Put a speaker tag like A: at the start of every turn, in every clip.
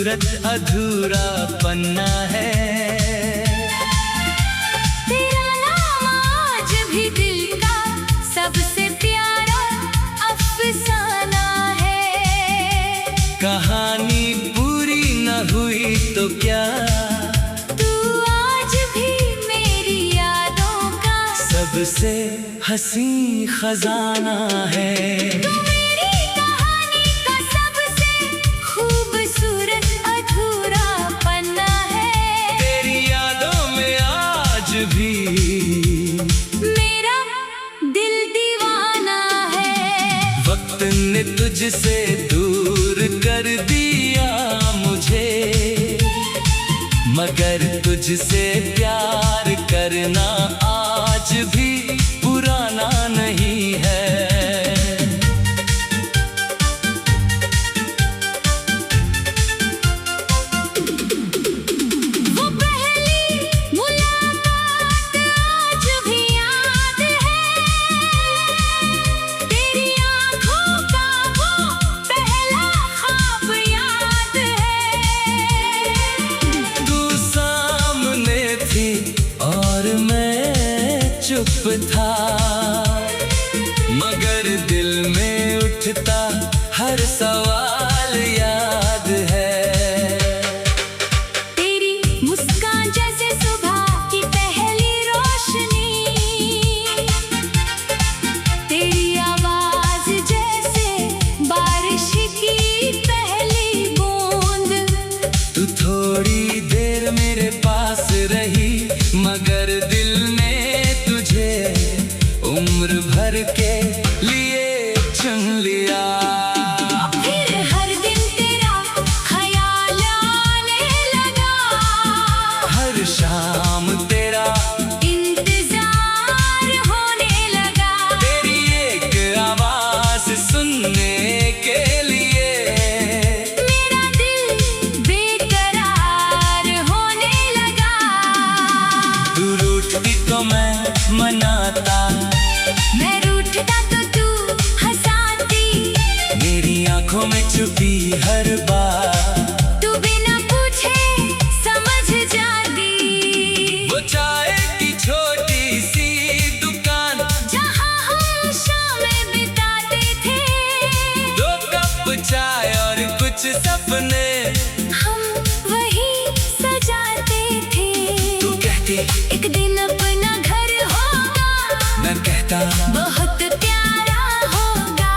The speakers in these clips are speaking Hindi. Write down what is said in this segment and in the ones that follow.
A: खूबसूरत अधूरा पन्ना है।
B: तेरा नाम आज भी दिल का सबसे प्यारा अफसाना है।
A: कहानी पूरी न हुई तो क्या,
B: तू आज भी मेरी यादों का
A: सबसे हसी खजाना है।
B: तू मेरी कहानी का सबसे खूबसूरत अधूरा पन्ना है।
A: तेरी यादों में आज भी
B: मेरा दिल दीवाना है।
A: वक्त ने तुझसे दूर कर दिया मुझे, मगर तुझसे प्यार करना आज भी पुराना नहीं है।
B: वो पहली मुलाकात आज भी याद है। तेरी आँखों का वो पहला ख्वाब याद है।
A: तू सामने थी और मैं चुप था, मगर दिल में उठता हर सवाल याद है।
B: तेरी मुस्कान जैसे सुबह की पहली रोशनी, तेरी आवाज जैसे बारिश की पहली बूंद।
A: तू थोड़ी देर मेरे पास रही, मगर दिल ने तुझे उम्र भर के लिए चुन लिया।
B: फिर हर दिन तेरा ख्याल आने लगा,
A: हर शाम तेरा
B: इंतजार होने लगा।
A: तेरी एक आवाज सुनने के लिए
B: मेरा दिल बेकरार होने लगा।
A: तू रूठती तो मैं मनाता,
B: मैं रूठता तो तू हंसाती।
A: मेरी आंखों में छुपी हर बात
B: तू बिना पूछे समझ जाती।
A: वो चाय की छोटी सी दुकान,
B: जहाँ हम शामें बिताते थे,
A: 2 कप चाय और कुछ सपने
B: हम वही सजाते थे।
A: तू कहती
B: एक दिन अपना घर होगा,
A: मैं कहता
B: बहुत प्यारा होगा।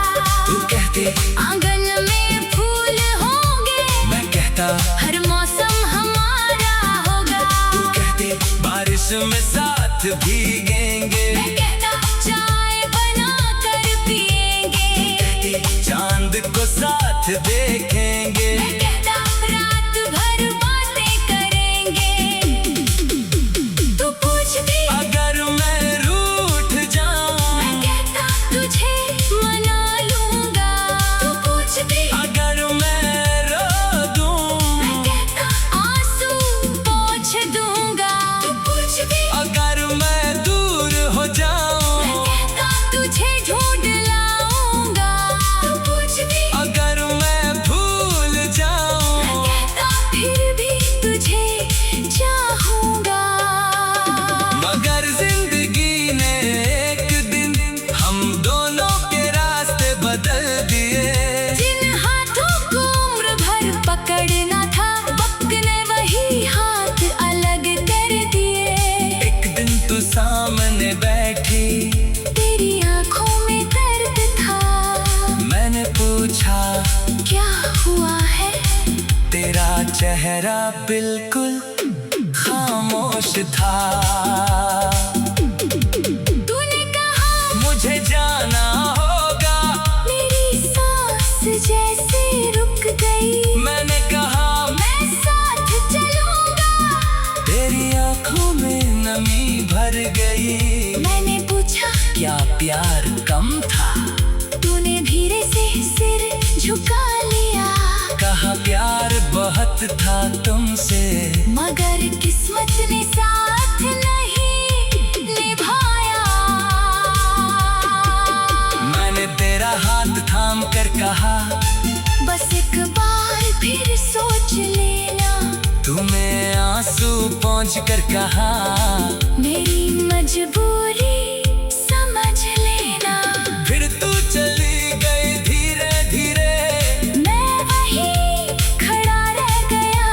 A: तू कहती
B: आंगन में फूल होंगे,
A: मैं कहता
B: हर मौसम हमारा होगा।
A: तू कहती बारिश में साथ भीगेंगे,
B: मैं कहता चाय बना कर पिएंगे।
A: कहती चांद को साथ देखेंगे।
B: मैं कहता रात भर बातें करेंगे। तू पूछती
A: अगर मैं रूठ जाऊं,
B: मैं कहता तुझे मना लूंगा। तू पूछती
A: अगर मैं रो दूं,
B: मैं कहता आंसू पोंछ दूंगा। तू पूछती
A: अगर मैं दूर हो जाऊं,
B: मैं कहता तुझे ढूंढ लाऊंगा। तू पूछती
A: अगर मैं भूल जाऊं,
B: मैं कहता फिर भी तुझे चाहूंगा।
A: मगर जिंदगी ने एक दिन हम दोनों के रास्ते बदल दिए।
B: जिन हाथों को उम्र भर पकड़ना था, वक्त ने वही हाथ अलग कर दिए।
A: एक दिन तू सामने बैठी,
B: तेरी आंखों में दर्द था।
A: मैंने पूछा
B: क्या हुआ है?
A: तेरा चेहरा बिल्कुल खामोश था।
B: तूने कहा
A: मुझे जाना होगा,
B: मेरी सांस जैसे रुक गई।
A: मैंने कहा
B: मैं साथ चलूंगा।
A: तेरी आंखों में नमी भर गई।
B: मैंने पूछा
A: क्या प्यार कम था?
B: तूने धीरे से सिर झुका लिया।
A: कहा प्यार बहुत था तुमसे,
B: मगर किस्मत ने साथ नहीं निभाया।
A: मैंने तेरा हाथ थाम कर कहा
B: बस एक बार फिर सोच ले।
A: पहुँच कर कहा,
B: मेरी मजबूरी समझ लेना।
A: फिर तू चली गई धीरे धीरे,
B: मैं वहीं खड़ा रह गया,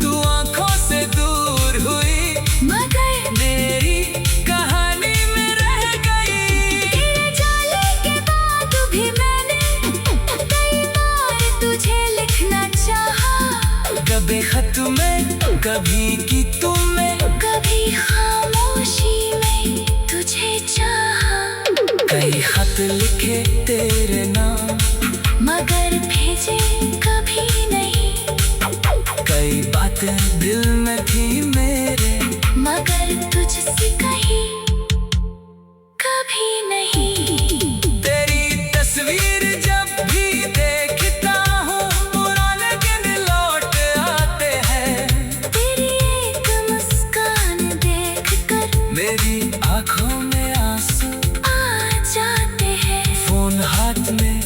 A: तू आंखों से दूर हुई,
B: मगर
A: मेरी कहानी में रह गई।
B: तेरे जाने के बाद भी मैंने कई बार तुझे लिखना चाहा,
A: कभी खत में, कभी गीतों में,
B: कभी खामोशी में तुझे चाहा।
A: कई खत लिखे तेरे नाम,
B: मगर भेजे कभी नहीं,
A: कई बातें दिल में थी मेरे,
B: मगर तुझसे कही कभी नहीं।
A: तेरी तस्वीर जब भी देखता हूँ, पुराने दिन लौट आते हैं।
B: तेरी एक मुस्कान देखकर
A: मेरी आँखों में आंसू
B: आ जाते हैं।
A: फोन हाथ में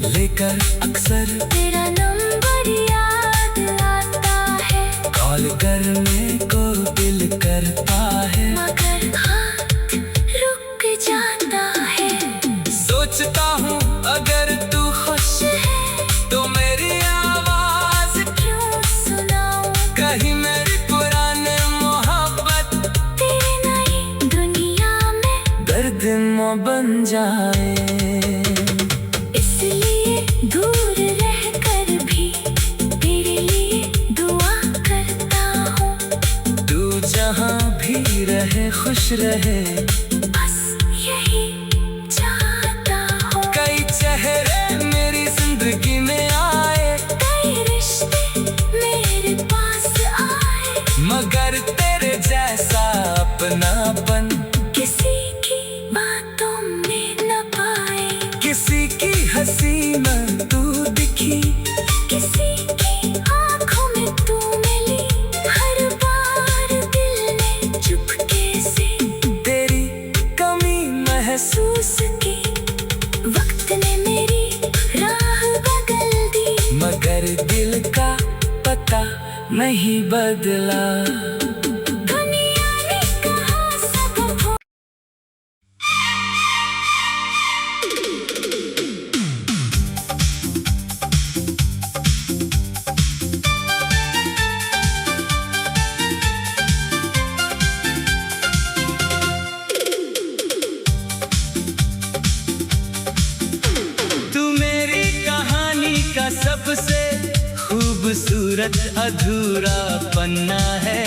A: लेकर अक्सर
B: तेरा नंबर याद आता है,
A: कॉल करने को दिल करता है,
B: मगर हाथ रुक जाता है।
A: सोचता हूँ अगर तू खुश
B: है
A: तो मेरी आवाज
B: क्यों सुनाऊं,
A: कहीं मेरी पुरानी मोहब्बत
B: तेरी नई दुनिया में
A: दर्द न बन जाए।
B: इसलिए दूर रहकर भी तेरे लिए दुआ करता हूँ।
A: तू जहाँ भी रहे खुश रहे,
B: बस यही चाहता हूँ।
A: कई चेहरे मेरी जिंदगी में आए,
B: कई रिश्ते मेरे पास आए,
A: मगर तेरे जैसा अपनापन
B: किसी की बातों में न पाए।
A: किसी की हंसी में तू दिखी,
B: किसी की आँखों में तू मिली, हर बार दिल ने चुपके से
A: तेरी कमी महसूस,
B: महसूस की। वक्त ने मेरी राह बदल दी,
A: मगर दिल का पता नहीं बदला।
B: दुनिया ने कहा सब भूल।
A: तू मेरी कहानी का सबसे खूबसूरत अधूरा पन्ना है।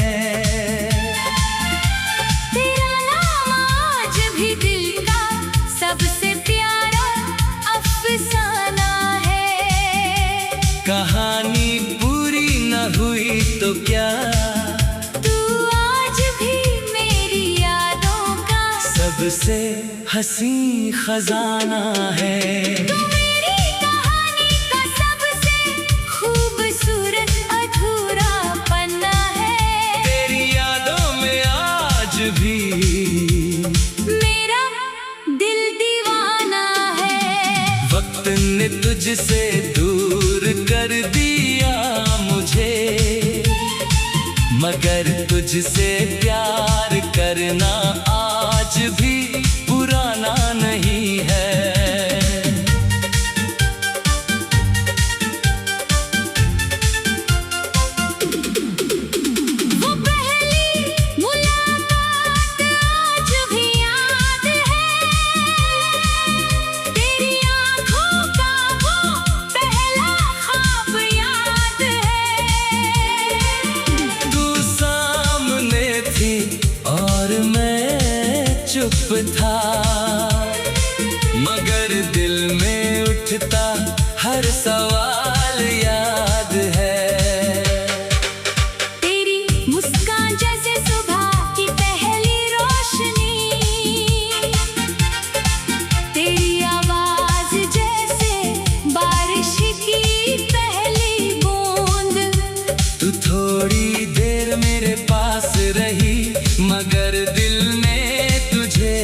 B: तेरा नाम आज भी दिल का सबसे प्यारा अफसाना है।
A: कहानी पूरी न हुई तो क्या,
B: तू आज भी मेरी यादों का
A: सबसे हसी खजाना है।
B: तू मेरी कहानी का सबसे खूबसूरत अधूरा पन्ना है।
A: तेरी यादों में आज भी
B: मेरा दिल दीवाना है।
A: वक्त ने तुझसे दूर कर दिया मुझे, मगर तुझसे प्यार करना आज भी पुराना नहीं है।
B: वो पहली मुलाकात आज भी याद है, तेरी आँखों का वो पहला ख्वाब याद है।
A: तू सामने थी और मैं चुप था, मगर दिल में उठता हर सवाल याद है।
B: तेरी मुस्कान जैसे सुबह की पहली रोशनी, तेरी आवाज जैसे बारिश की पहली बूंद।
A: तू थोड़ी देर मेरे पास रही, मगर दिल ने तुझे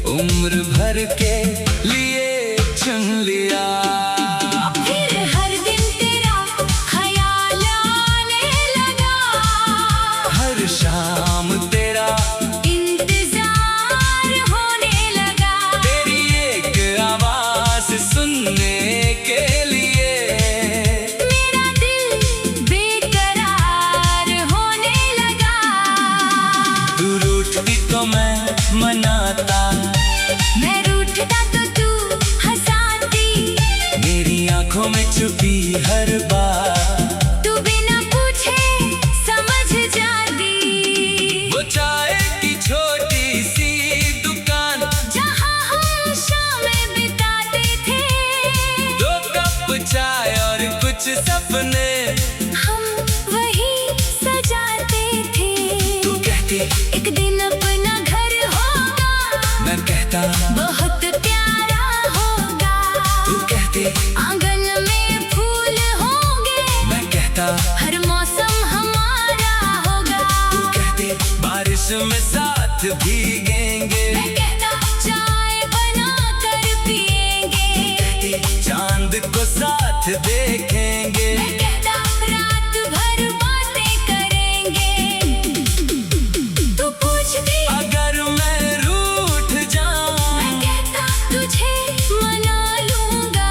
A: उम्र भर के लिए चुन लिया।
B: फिर
A: नाता।
B: मैं रूठता तो तू हंसाती,
A: मेरी आंखों में छुपी हर बात
B: तू बिना पूछे समझ जाती।
A: वो चाय की छोटी सी दुकान
B: जहाँ हम शामें बिताते थे,
A: 2 कप चाय और कुछ सपने
B: हम वही सजाते थे।
A: तू कहती
B: एक दिन अपना घर होगा,
A: मैं कहता
B: बहुत प्यारा होगा।
A: तू कहती
B: आंगन में फूल होंगे,
A: मैं कहता
B: हर मौसम हमारा होगा।
A: तू कहती बारिश में साथ भीगेंगे,
B: मैं कहता चाय बना कर पिएंगे।
A: चांद को साथ देखेंगे।
B: मैं कहता रात भर बातें करेंगे। तू पूछती
A: अगर मैं रूठ जाऊं,
B: मैं कहता तुझे मना लूंगा।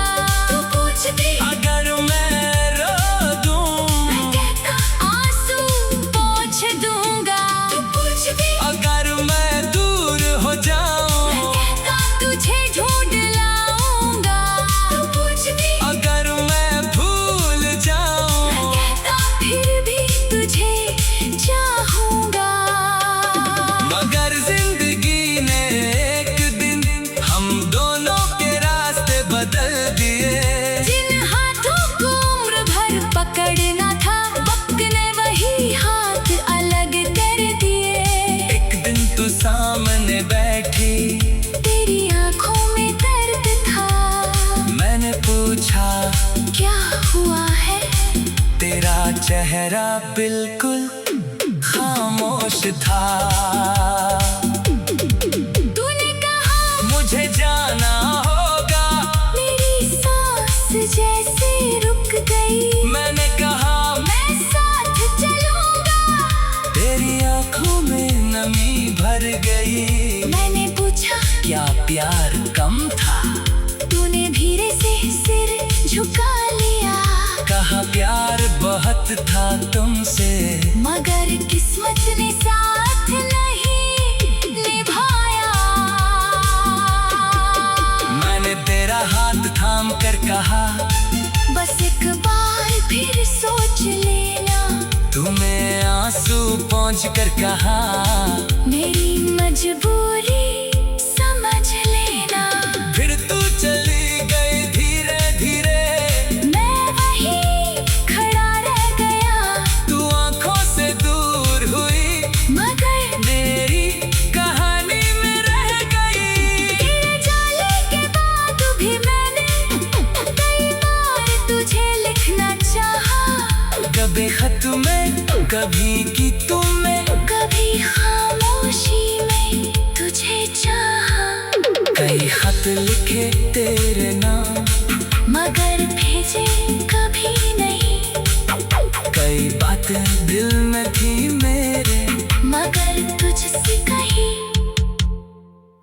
B: तू पूछती
A: अगर मैं रो दूं,
B: मैं कहता आंसू पोंछ दूंगा। तू पूछती
A: अगर मैं दूर हो जाऊं,
B: मैं कहता तुझे ढूंढ लाऊंगा। तू पूछती
A: अगर मैं भूल जाऊं,
B: मैं कहता फिर भी तुझे चाहूंगा।
A: मगर जिंदगी ने एक दिन हम दोनों के रास्ते बदल दिए।
B: जिन हाथों को उम्र भर पकड़ना था, वक्त ने वही हाथ अलग कर दिए।
A: एक दिन तू सामने बैठी,
B: तेरी आंखों में दर्द था,
A: मैंने पूछा
B: क्या हुआ है?
A: तेरा चेहरा बिल्कुल खामोश था।
B: तूने कहा
A: मुझे जाना होगा,
B: मेरी सांस जैसे रुक गई।
A: मैंने कहा
B: मैं साथ चलूंगा।
A: तेरी आंखों में नमी भर गई।
B: मैंने पूछा
A: क्या प्यार कम था?
B: तूने धीरे से सिर झुका लिया।
A: कहा प्यार बहुत था तुमसे,
B: मगर किस्मत ने साथ नहीं निभाया।
A: मैंने तेरा हाथ थाम कर कहा
B: बस एक बार फिर सोच लेना।
A: तुम्हें आंसू पहुंच कर कहा
B: मेरी मजबूरी समझ लेना।
A: फिर तू चली गई धीरे धीरे,
B: मैं वहीं खड़ा रह गया,
A: तू आंखों से दूर हुई,
B: मगर
A: मेरी कहानी में रह गई।
B: तेरे जाने के बाद भी मैंने कई बार तुझे लिखना चाहा।
A: कभी खत में, कभी गीतों में,
B: कभी खामोशी में तुझे चाहा।
A: कई खत लिखे तेरे नाम,
B: मगर भेजे कभी नहीं।
A: कई बातें दिल में थी मेरे,
B: मगर तुझसे कही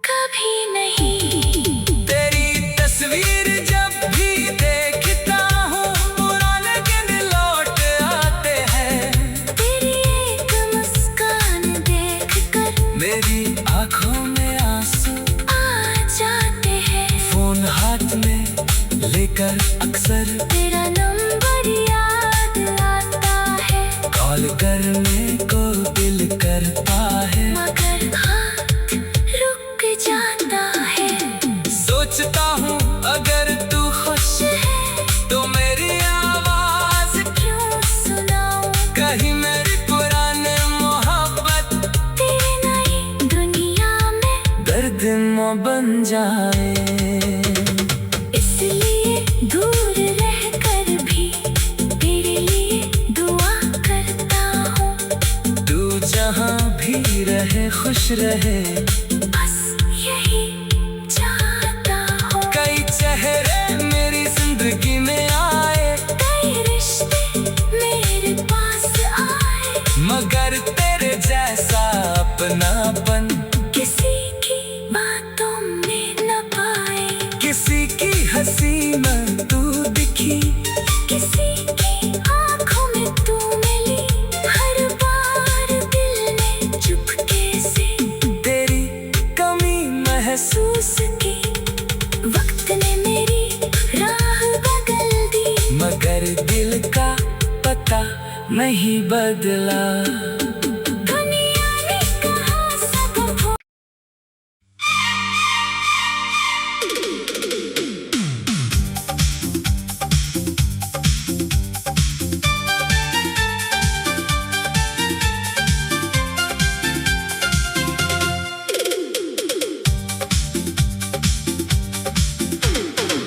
B: कभी नहीं।
A: तेरी तस्वीर जब भी देखता हूँ, पुराने दिन लौट आते हैं।
B: तेरी एक मुस्कान देखकर
A: मेरी आंखों में आंसू
B: आ जाते हैं।
A: फोन हाथ में लेकर अक्सर
B: तेरा नंबर याद आता है,
A: कॉल करने को दिल करता है।
B: मगर हाथ रुक जाता है।
A: सोचता हूँ अगर तू खुश
B: है
A: तो मेरी आवाज
B: क्यों सुनाऊं?
A: कहीं मेरी पुरानी मोहब्बत
B: तेरी नई दुनिया में
A: दर्द न बन जाए।
B: इसलिए दूर रहकर भी तेरे लिए दुआ करता हूँ।
A: तू जहाँ भी रहे खुश रहे,
B: बस यही चाहता हूँ।
A: कई चेहरे मेरी जिंदगी में आए,
B: कई रिश्ते मेरे पास आए,
A: मगर तेरे जैसा अपनापन
B: किसी की बातों में न पाए।
A: किसी की हंसी में तू दिखी,
B: किसी की आंखों में तू मिली। हर बार दिल ने चुपके से
A: तेरी महसूस की,
B: वक्त ने मेरी राह बदल दी,
A: मगर दिल का पता नहीं बदला।
B: दुनिया ने कहा सब भूल।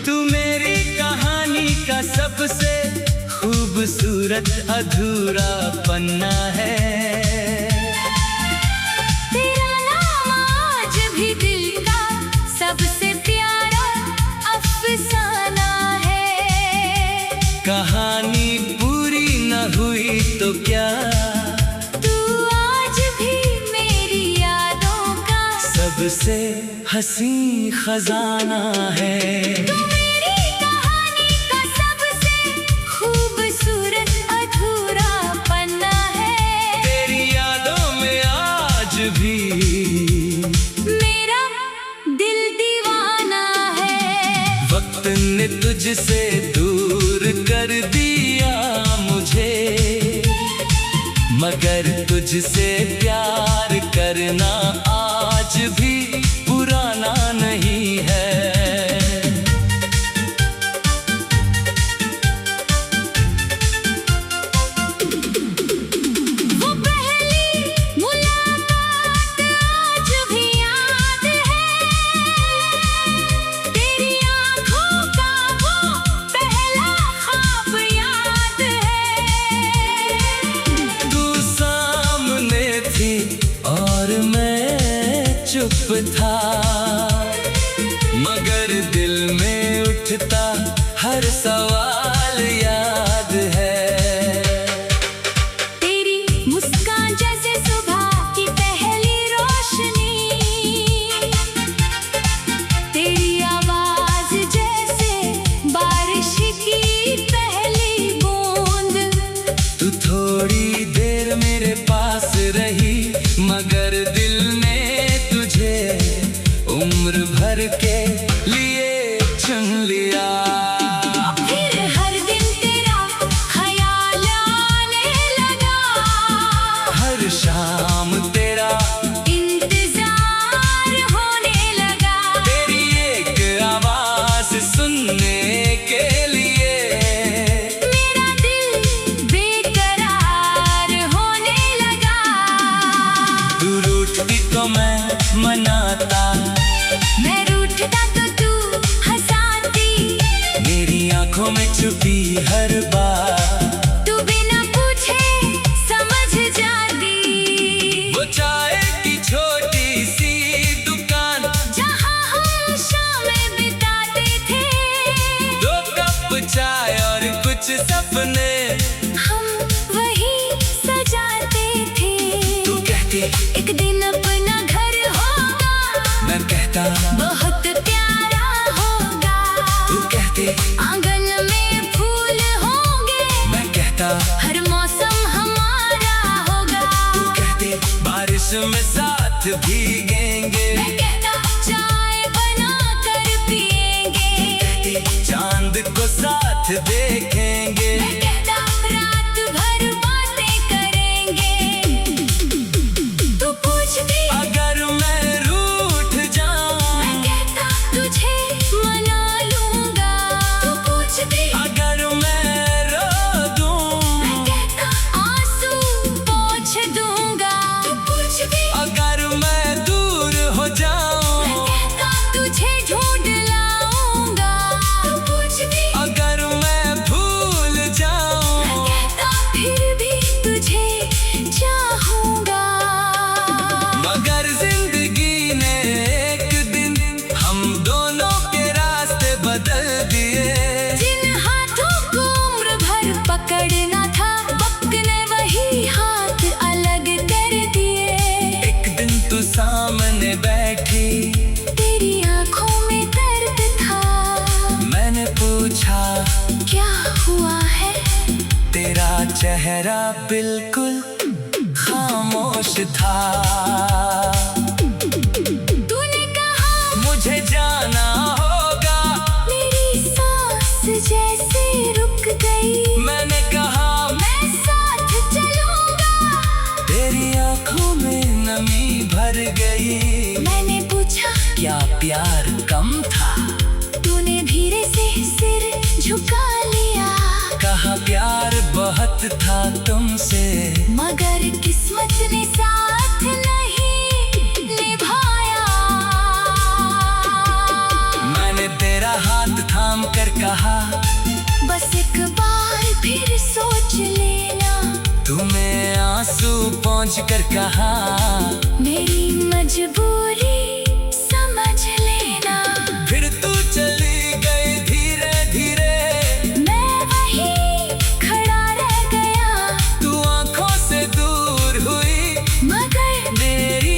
A: तू मेरी कहानी का सबसे खूबसूरत अधूरा पन्ना है।
B: तेरा नाम आज भी दिल का सबसे प्यारा अफसाना है।
A: कहानी पूरी न हुई तो क्या,
B: तू आज भी मेरी यादों का
A: सबसे हसी खजाना है।
B: तू मेरी कहानी का सबसे खूबसूरत अधूरा पन्ना है।
A: तेरी यादों में आज भी
B: मेरा दिल दीवाना है।
A: वक्त ने तुझसे दूर कर दिया मुझे, मगर तुझसे प्यार करना आज भी पुराना नहीं है।
B: वो पहली मुलाकात आज भी याद है। तेरी आँखों का वो पहला ख्वाब याद है।
A: तू सामने थी और मैं चुप था, मगर दिल में उठता हर सवाल याद है।
B: तेरी मुस्कान जैसे सुबह की पहली रोशनी, तेरी आवाज जैसे बारिश की पहली बूंद।
A: तू थोड़ी देर मेरे पास रही, मगर दिल ने तुझे उम्र भर के लिए चुन लिया।
B: फिर हर दिन तेरा ख्याल आने लगा,
A: हर शाम तेरा
B: इंतजार होने लगा।
A: तेरी एक आवाज सुनने के लिए
B: मेरा दिल बेकरार होने लगा।
A: तू रूठती तो मैं मनाता,
B: मैं रूठता तो तू हंसाती,
A: मेरी आंखों में छुपी हर बात
B: तू बिना पूछे समझ जाती।
A: वो चाय की छोटी सी दुकान,
B: जहाँ हम शामें बिताते थे,
A: 2 कप चाय और कुछ सपने
B: हम वही सजाते थे।
A: तू कहती
B: एक दिन अपना घर होगा,
A: मैं कहता
B: बहुत प्यारा होगा।
A: तू कहती
B: आंगन में फूल होंगे,
A: मैं कहता
B: हर मौसम हमारा होगा।
A: तू कहती बारिश में साथ भीगेंगे,
B: मैं कहता चाय बना कर पिएंगे।
A: चांद को साथ देखेंगे।
B: मैं कहता रात भर बातें करेंगे। तू पूछती
A: अगर मैं रूठ जाऊं,
B: मैं कहता तुझे मना लूंगा। तू पूछती
A: अगर मैं रो दूं,
B: मैं कहता आंसू पोंछ दूंगा। तू पूछती
A: अगर मैं दूर हो जाऊं,
B: मैं कहता तुझे ढूंढ लाऊंगा। तू पूछती
A: अगर मैं भूल जाऊं,
B: मैं कहता फिर भी तुझे चाहूंगा।
A: मगर जिंदगी ने एक दिन हम दोनों के रास्ते बदल दिए।
B: जिन हाथों को उम्र भर पकड़ना था, वक्त ने वही हाथ अलग कर दिए।
A: एक दिन तू सामने बैठी,
B: तेरी आंखों में दर्द था,
A: मैंने पूछा
B: क्या हुआ है?
A: तेरा चेहरा बिल्कुल खामोश था।
B: तूने कहा
A: गई।
B: मैंने पूछा
A: क्या प्यार कम था?
B: तूने धीरे से सिर झुका लिया।
A: कहा प्यार बहुत था तुमसे,
B: मगर किस्मत ने साथ नहीं निभाया।
A: मैंने तेरा हाथ थाम कर कहा,
B: बस एक बार फिर सोच लेना।
A: तुम्हें आंसू पहुँच कर कहा,
B: मेरी मजबूरी समझ लेना।
A: फिर तू चली गई धीरे धीरे,
B: मैं वहीं खड़ा रह गया।
A: तू आंखों से दूर हुई,
B: मगर
A: मेरी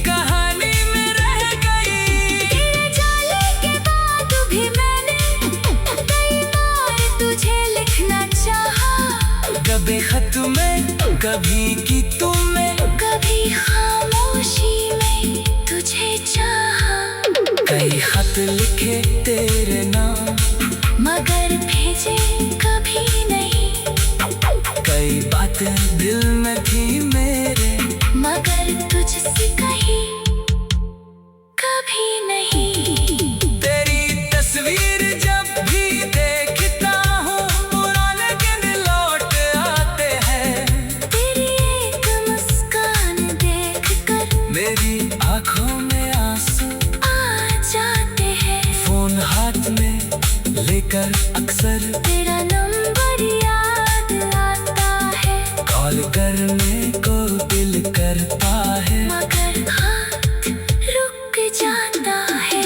A: कहानी में रह गई।
B: तेरे जाने के बाद भी मैंने कई बार तुझे लिखना चाहा।
A: कभी खत में, कभी की तुम्हें,
B: कभी खामोशी में तुझे चाहा।
A: कई खत लिखे तेरे नाम,
B: मगर भेजे कभी नहीं।
A: कई बातें दिल में थी मेरे,
B: मगर तुझसे कही कभी नहीं।
A: तेरी तस्वीर जब भी देखता हूँ, पुराने दिन लौट आते हैं।
B: तेरी एक मुस्कान देखकर
A: मेरी आंखों में आंसू
B: आ जाते हैं।
A: फोन हाथ में लेकर अक्सर
B: तेरा नंबर याद आता है।
A: कॉल करने को दिल करता है,
B: मगर हाथ रुक जाता है।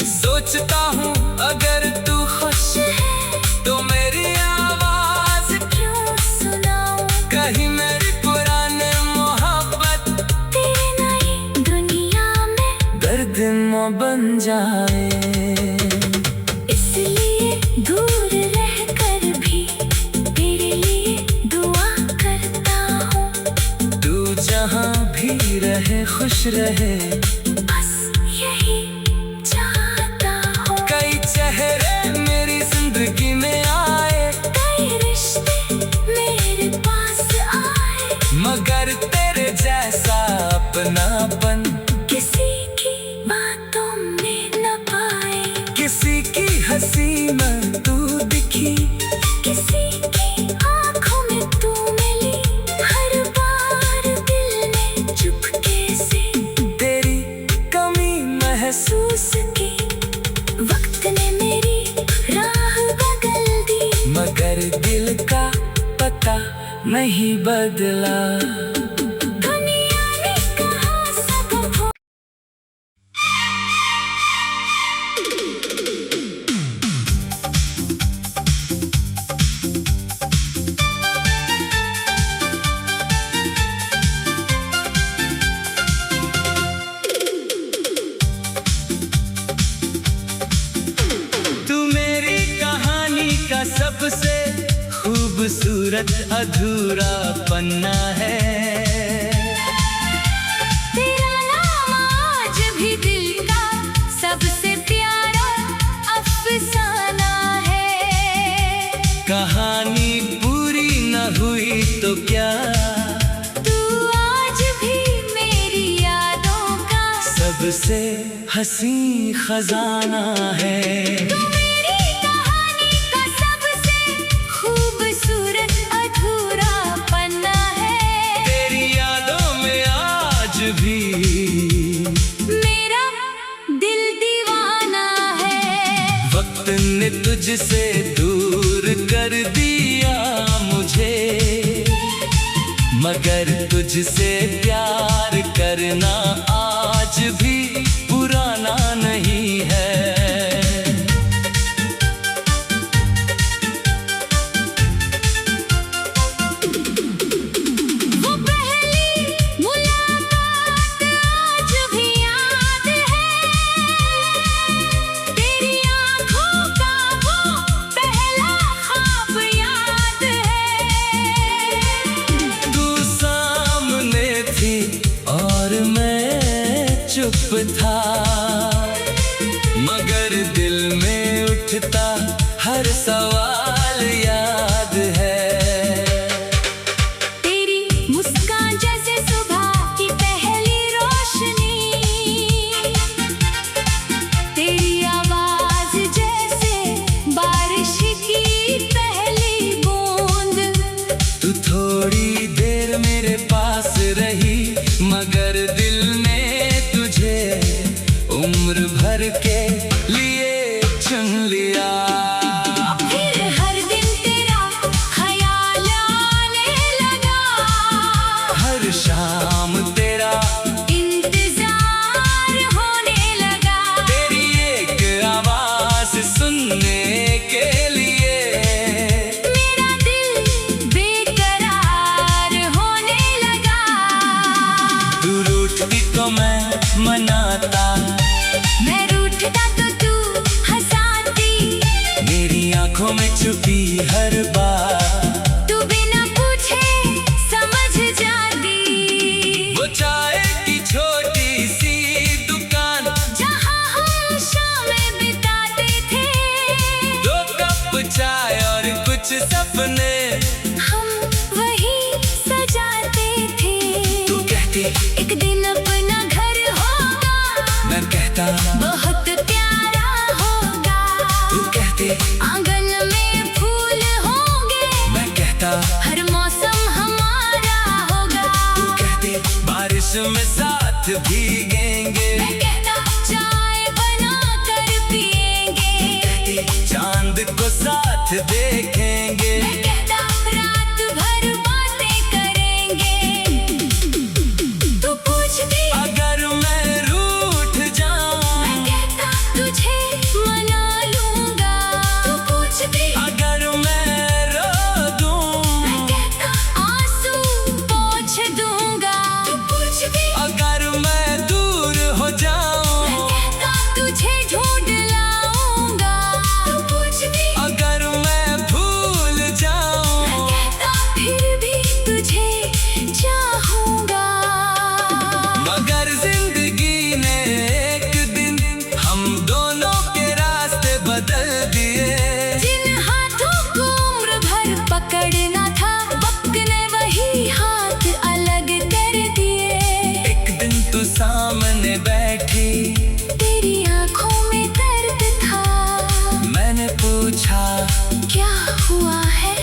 A: सोचता हूँ अगर तू खुश
B: है
A: तो मेरी आवाज
B: क्यों सुनाऊं?
A: कहीं मेरी पुरानी मोहब्बत
B: तेरी नई दुनिया में
A: दर्द न बन जाए।
B: इसलिए दूर रहकर भी तेरे लिए दुआ करता हूँ।
A: तू जहाँ भी रहे खुश रहे,
B: बस यही चाहता हूँ।
A: कई चेहरे मेरी जिंदगी में आए,
B: कई रिश्ते मेरे पास आए।
A: मगर तेरे जैसा अपनापन
B: किसी की बातों में न पाए।
A: किसी की हंसी में तू दिखी,
B: किसी की आँखों में तू मिली। हर बार दिल ने चुपके से
A: तेरी कमी महसूस,
B: महसूस की। वक्त ने मेरी राह बदल दी।
A: मगर दिल का पता नहीं बदला।
B: दुनिया ने कहा सब हो।
A: तू मेरी कहानी का सबसे खूबसूरत अधूरा पन्ना है।
B: तेरा नाम आज भी दिल का सबसे प्यारा अफसाना है।
A: कहानी पूरी न हुई तो क्या,
B: तू आज भी मेरी यादों का
A: सबसे हसी खजाना है।
B: तू मेरी कहानी का सबसे खूबसूरत अधूरा पन्ना है।
A: तेरी यादों में आज भी
B: मेरा दिल दीवाना है।
A: वक्त ने तुझसे दूर कर दिया मुझे, मगर तुझसे प्यार करना आज भी पुराना नहीं है।
B: वो पहली मुलाकात आज भी याद है। तेरी आँखों का वो पहला ख्वाब याद है।
A: तू सामने थी और मैं चुप था, मगर दिल में उठता हर सवाल याद है।
B: तेरी मुस्कान जैसे सुबह की पहली रोशनी
A: उम्र भर के लिए चुन लिया।
B: फिर हर दिन तेरा ख्याल आने लगा,
A: हर शाम तेरा
B: इंतजार होने लगा,
A: तेरी एक आवाज सुनने के लिए।
B: मेरा दिल बेकरार होने लगा।
A: तू रूठती तो मैं मनाता,
B: मैं रूठता तो तू हंसाती,
A: मेरी आंखों में छुपी हर बात
B: तू बिना पूछे समझ जाती।
A: वो चाय की छोटी सी दुकान
B: जहाँ हम शामें बिताते थे,
A: 2 कप चाय और कुछ सपने
B: हम वही सजाते थे।
A: तू कहती
B: एक दिन अपना घर होगा,
A: मैं कहता
B: बहुत प्यारा होगा,
A: तू कहती
B: आंगन में फूल होंगे,
A: मैं कहता
B: हर मौसम हमारा होगा।
A: तू कहती बारिश में साथ भीगेंगे,
B: मैं कहता चाय बना कर पिएंगे,
A: कहती चांद को साथ देखेंगे।
B: मैं कहता रात भर बातें करेंगे। तू पूछती
A: अगर मैं रूठ जाऊं,
B: मैं कहता तुझे मना लूंगा। तू पूछती
A: अगर मैं रो दूं,
B: मैं कहता आंसू पोंछ दूंगा। तू पूछती
A: अगर मैं दूर हो
B: मैं
A: जाऊं,
B: कहता तुझे ढूंढ लाऊंगा। तू पूछती
A: अगर मैं भूल
B: मैं
A: जाऊं,
B: कहता फिर भी तुझे चाहूंगा।
A: मगर जिंदगी ने एक दिन हम दोनों के रास्ते बदल दिए।
B: जिन हाथों को उम्र भर पकड़ना था, वक्त ने वही हाथ अलग कर दिए।
A: एक दिन तू सामने बैठी,
B: तेरी आंखों में दर्द था,
A: मैंने पूछा
B: क्या हुआ है?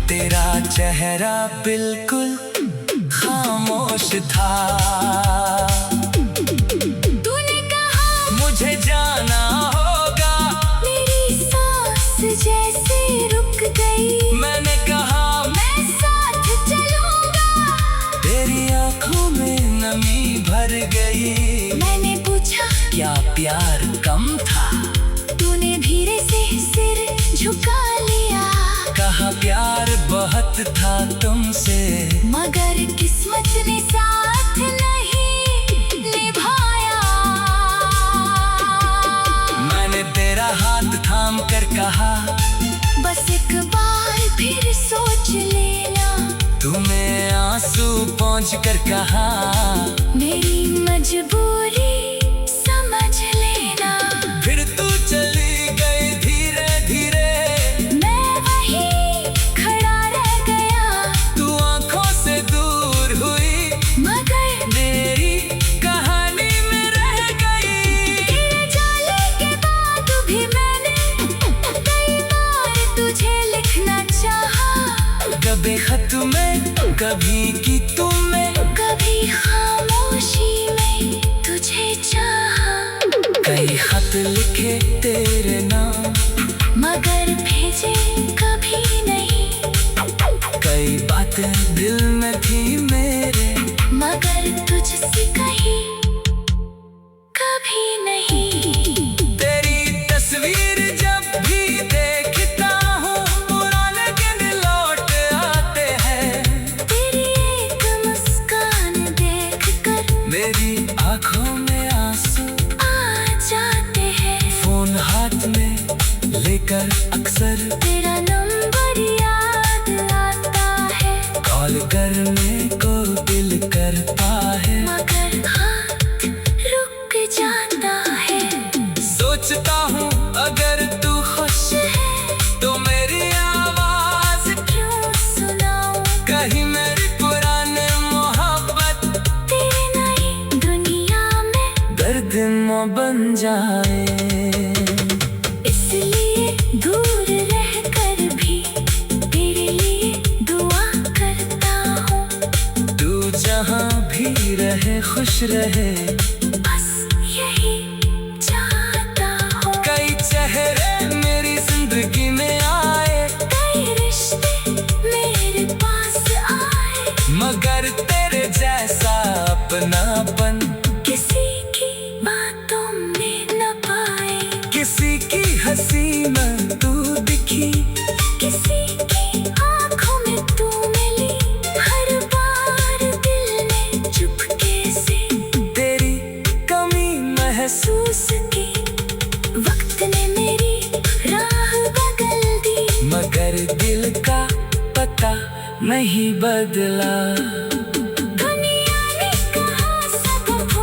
A: तेरा चेहरा बिल्कुल खामोश था।
B: तूने कहा
A: मुझे जाना होगा,
B: मेरी सांस जैसे रुक गई।
A: मैंने कहा
B: मैं साथ चलूंगा।
A: तेरी आंखों में नमी भर गई।
B: मैंने पूछा
A: क्या प्यार कम था?
B: तूने धीरे से सिर झुका लिया,
A: कहा प्यार बहुत था तुमसे,
B: मगर किस्मत ने साथ नहीं निभाया।
A: मैंने तेरा हाथ थाम कर कहा
B: बस एक बार फिर सोच लेना,
A: तुम्हें आंसू पहुंच कर कहा
B: मेरी मजबूरी समझ लेना।
A: फिर तू चली गई धीरे धीरे,
B: मैं वहीं खड़ा रह गया,
A: तू आंखों से दूर हुई,
B: मगर
A: मेरी कहानी में रह गई।
B: तेरे जाने के बाद भी मैंने कई बार तुझे लिखना चाहा,
A: कभी खत में कभी की तुम्हें,
B: कभी खामोशी में तुझे चाहा,
A: कई खत लिखे तेरे नाम,
B: मगर भेजे कभी नहीं।
A: कई बातें दिल में थी मेरे,
B: मगर तुझसे कही कभी नहीं।
A: तेरी तस्वीर जब भी देखता हूँ, पुराने दिन लौट आते हैं।
B: तेरी एक मुस्कान देखकर
A: मेरी आंखों में आंसू
B: आ जाते हैं।
A: फोन हाथ में लेकर अक्सर
B: तेरा नंबर याद आता है,
A: कॉल करने को दिल करता है।
B: मगर हाथ रुक जाता है।
A: सोचता हूँ अगर तू खुश
B: है
A: तो मेरी आवाज
B: क्यों सुनाऊं,
A: कहीं मेरी पुरानी मोहब्बत
B: तेरी नई दुनिया में
A: दर्द न बन जाए।
B: इसलिए दूर रहकर भी तेरे लिए दुआ करता हूँ।
A: तू जहाँ भी रहे खुश रहे,
B: बस यही
A: नहीं बदला।
B: दुनिया ने कहा सब खो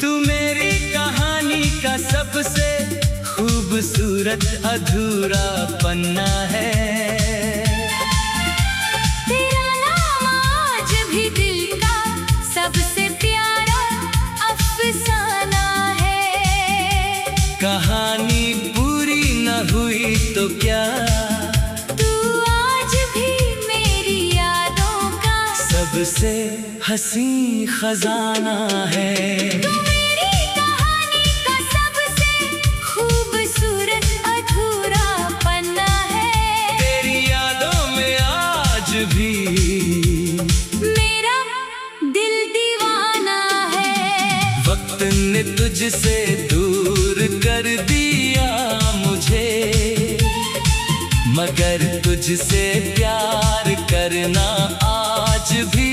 A: तू मेरी कहानी का सबसे खूबसूरत अधूरा पन्ना है।
B: तेरा नाम आज भी दिल का सबसे प्यारा अफसाना है।
A: कहानी पूरी न हुई तो क्या,
B: तू आज भी मेरी यादों का
A: सबसे हसी खजाना है।
B: तू मेरी कहानी का सबसे खूबसूरत अधूरा पन्ना है।
A: तेरी यादों में आज भी
B: मेरा दिल दीवाना है।
A: वक्त ने तुझसे दूर कर दिया मुझे, मगर तुझसे प्यार करना आज भी